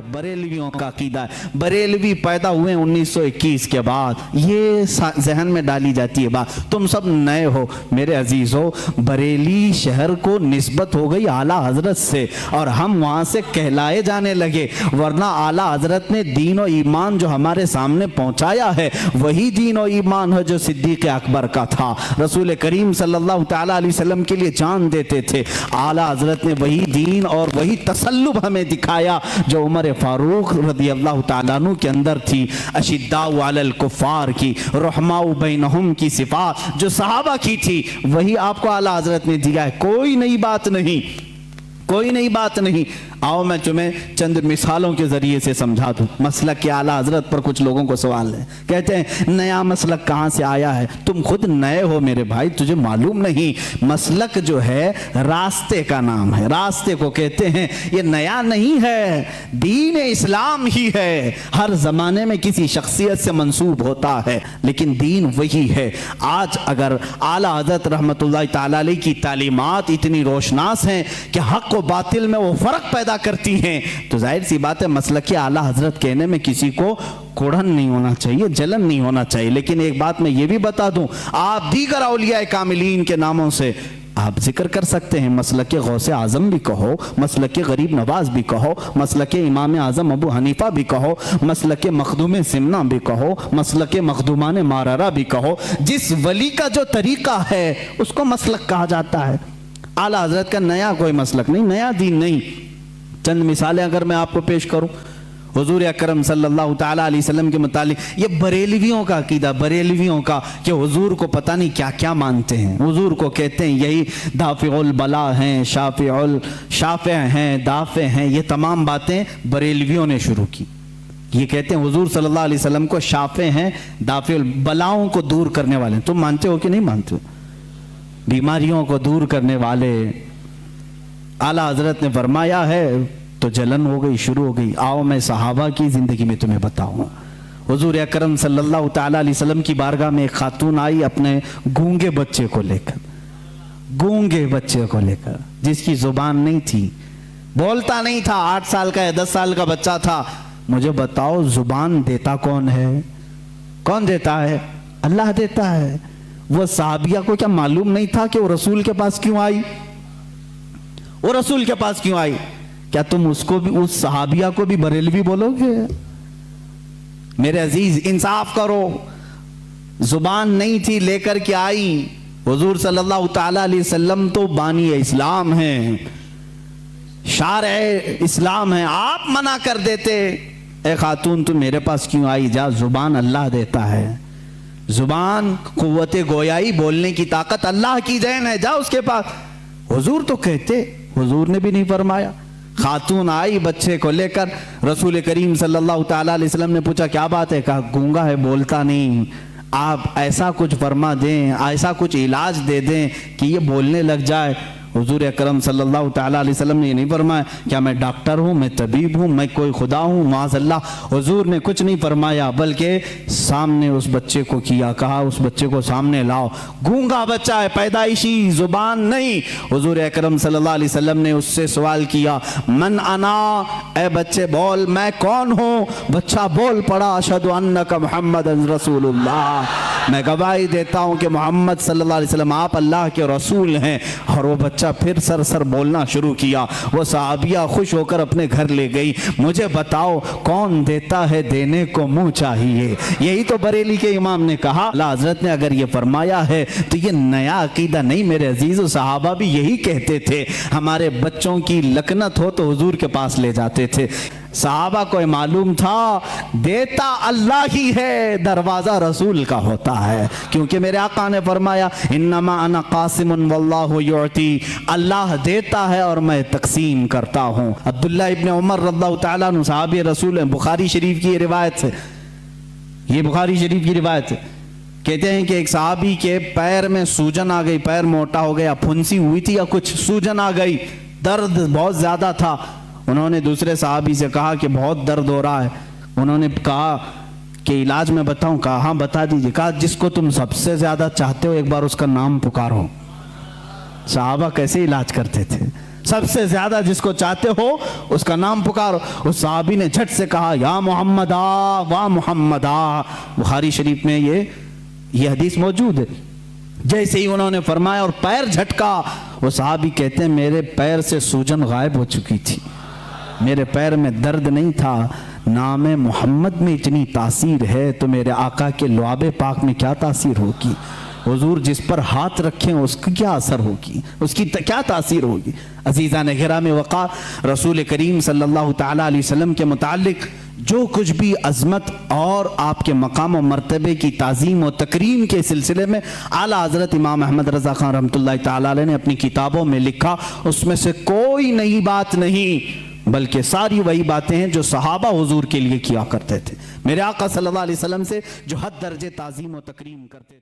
बरेलवियों का अकीदा है। बरेलवी पैदा हुए 1921 के बाद। ये जहन में डाली जाती है बात। तुम सब नए हो मेरे अजीज हो, बरेली शहर को निस्बत हो गई आला हजरत से और हम वहां से कहलाए जाने लगे, वरना आला हजरत ने दीन और ईमान जो हमारे सामने पहुंचाया है वही दीन और ईमान है जो सिद्दीक अकबर का था। रसूल करीम सल्लल्लाहु तआला अलैहि वसल्लम के लिए जान देते थे। आला हजरत ने वही दीन और वही तसल्लुब हमें दिखाया जो उमर फारूक रज़ी अल्लाह तआला अन्हु के अंदर थी। अशिद्दाउ अलल कुफ़ार की, रहमाउ बैनहुम की सिफात जो सहाबा की थी वही आपको आला हजरत ने दिया है। कोई नई बात नहीं, कोई नई बात नहीं। आओ मैं तुम्हें चंद मिसालों के जरिए से समझा दूं। मसलक के आला हजरत पर कुछ लोगों को सवाल है, कहते हैं नया मसलक कहाँ से आया है? तुम खुद नए हो मेरे भाई, तुझे मालूम नहीं। मसलक जो है रास्ते का नाम है, रास्ते को कहते हैं। ये नया नहीं है, दीन इस्लाम ही है। हर जमाने में किसी शख्सियत से मंसूब होता है लेकिन दीन वही है। आज अगर आला हजरत रहमतुल्लाह तआला अलैह की तालीमात इतनी रोशनास हैं कि हक और बातिल में वो फर्क पैदा करती हैं, तो जाहिर सी बात है मसलक आला हजरत कहने में किसी को कोढ़न नहीं होना चाहिए, जलन नहीं होना चाहिए। लेकिन एक बात मैं ये भी बता दूं, आप दीगर औलिया कामिलीन के नामों से आप जिक्र कर सकते हैं। मसलक गौसे आजम भी कहो, मसलक गरीब नवाज भी कहो, मसलक इमाम आजम अबू हनीफा भी कहो, मसलक मखदूम सिमना भी कहो, मसलक मखदूमान मारारा भी कहो। जिस वली का जो तरीका है उसको मसलक कहा जाता है। आला हजरत का नया कोई मसलक नहीं, नया दीन नहीं। चंद मिसालें अगर मैं आपको पेश करूं हुजूर अकरम सल्लल्लाहु तआला अलैहि वसल्लम के मुतालिक, ये बरेलवियों का अकीदा, बरेलवियों का कि हुजूर को पता नहीं क्या क्या मानते हैं। हुजूर को कहते हैं यही दाफिउल बला हैं, शाफे हैं, दाफे हैं। ये तमाम बातें बरेलवियों ने शुरू की। ये कहते हैं हुजूर सल्लल्लाहु अलैहि वसल्लम को शाफे हैं, दाफिउल बलाओं को दूर करने वाले। तुम मानते हो कि नहीं मानते हो? बीमारियों को दूर करने वाले। आला हजरत ने फरमाया है तो जलन हो गई, शुरू हो गई। आओ मैं सहाबा की जिंदगी में तुम्हें बताऊंगा। हुजूर अकरम सल्लल्लाहु तआला अलैहि वसल्लम की बारगाह में एक खातून आई अपने गूंगे बच्चे को लेकर, गूंगे बच्चे को लेकर, जिसकी जुबान नहीं थी, बोलता नहीं था, 8 साल का या 10 साल का बच्चा था। मुझे बताओ जुबान देता कौन है? कौन देता है? अल्लाह देता है। वो साहबिया को क्या मालूम नहीं था कि वो रसूल के पास क्यों आई? वो रसूल के पास क्यों आई? क्या तुम उसको भी, उस सहाबिया को भी बरेलवी बोलोगे? मेरे अजीज इंसाफ करो। जुबान नहीं थी, लेकर के आई। हुजूर सल्लल्लाहु तआला अलैहि वसल्लम तो बानी इस्लाम हैं, शारे इस्लाम हैं। आप मना कर देते, ए खातून तुम मेरे पास क्यों आई? जा, जुबान अल्लाह देता है। जुबान कुव्वते गोयाई, बोलने की ताकत अल्लाह की देन है, जा उसके पास। हुजूर तो कहते, हुजूर ने भी नहीं फरमाया। खातून आई बच्चे को लेकर, रसूल करीम सल्लल्लाहु तआला अलैहि वसल्लम ने पूछा क्या बात है? कहा गूंगा है, बोलता नहीं। आप ऐसा कुछ फरमा दें, ऐसा कुछ इलाज दे दें कि ये बोलने लग जाए। हुजूर अकरम सल्लल्लाहु तआला अलैहि वसल्लम ने ये नहीं फरमाया क्या मैं डॉक्टर हूँ, मैं तबीब हूँ, मैं कोई खुदा हूँ, माज़अल्लाह। हुजूर ने कुछ नहीं फरमाया, बल्कि सामने उस बच्चे को किया, कहा उस बच्चे को सामने लाओ। गूंगा बच्चा है, पैदाइशी जुबान नहीं। हुजूर अकरम सल्लल्लाहु अलैहि वसल्लम ने उससे सवाल किया, मन अना, ए बच्चे बोल मैं कौन हूँ? बच्चा बोल पड़ा, अशहदु अन्नका मुहम्मदन रसूलुल्लाह, मैं गवाही देता हूँ कि मोहम्मद सल्लल्लाहु अलैहि वसल्लम आप अल्लाह के रसूल हैं। और वो बच्चा फिर सर बोलना शुरू किया। वो सहाबिया खुश होकर अपने घर ले गई। मुझे बताओ कौन देता है, देने को मुंह चाहिए। यही तो बरेली के इमाम ने कहा। अल्लाह हजरत ने अगर ये फरमाया है तो ये नया अकीदा नहीं मेरे अजीज। सहाबा भी यही कहते थे। हमारे बच्चों की लकनत हो तो हुजूर के पास ले जाते थे। सहाबा को मालूम था देता अल्लाह ही है, दरवाजा रसूल का होता है। क्योंकि मेरे आका ने फरमाया इन्नमा अना कासिमुन वल्लाहु युअती, अल्लाह देता है और मैं तकसीम करता हूँ। अब्दुल्लाह इब्न उमर रज़ियल्लाहु तआला अन्हु सहाबी रसूल हैं। बुखारी शरीफ की रिवायत है, ये बुखारी शरीफ की रिवायत है। कहते हैं कि एक सहाबी के पैर में सूजन आ गई, पैर मोटा हो गया, फुंसी हुई थी या कुछ, सूजन आ गई, दर्द बहुत ज्यादा था। उन्होंने दूसरे सहाबी से कहा कि बहुत दर्द हो रहा है। انہوں نے کہا کہ علاج میں بتاؤں؟ کہا ہاں بتا دیجئے۔ کہا جس کو تم سب سے زیادہ چاہتے ہو ایک بار اس کا نام پکارو۔ صحابہ کیسے علاج کرتے تھے؟ سب سے زیادہ جس کو چاہتے ہو اس کا نام پکارو۔ اس صحابی نے جھٹ سے کہا یا محمد آ وا محمد آ۔ بخاری شریف میں یہ حدیث موجود ہے۔ جیسے ہی انہوں نے فرمایا اور پیر جھٹکا، وہ صحابی کہتے ہیں میرے پیر سے سوجن غائب ہو چکی تھی، میرے پیر میں درد نہیں تھا۔ نام محمد میں اتنی تاثیر ہے تو میرے آقا کے لعاب پاک میں کیا تاثیر ہوگی؟ حضور جس پر ہاتھ رکھیں اس کی کیا اثر ہوگی، اس کی کیا تاثیر ہوگی؟ عزیزان گرامی وقار، رسول کریم صلی اللہ تعالیٰ علیہ وسلم کے متعلق جو کچھ بھی عظمت اور آپ کے مقام و مرتبے کی تعظیم و تکریم کے سلسلے میں اعلیٰ حضرت امام احمد رضا خان رحمۃ اللہ تعالیٰ علیہ نے اپنی کتابوں میں لکھا، اس میں سے کوئی نئی بات نہیں، بلکہ ساری وہی باتیں ہیں جو صحابہ حضور کے لیے کیا کرتے تھے، میرے آقا صلی اللہ علیہ وسلم سے جو حد درجے تعظیم و تکریم کرتے تھے۔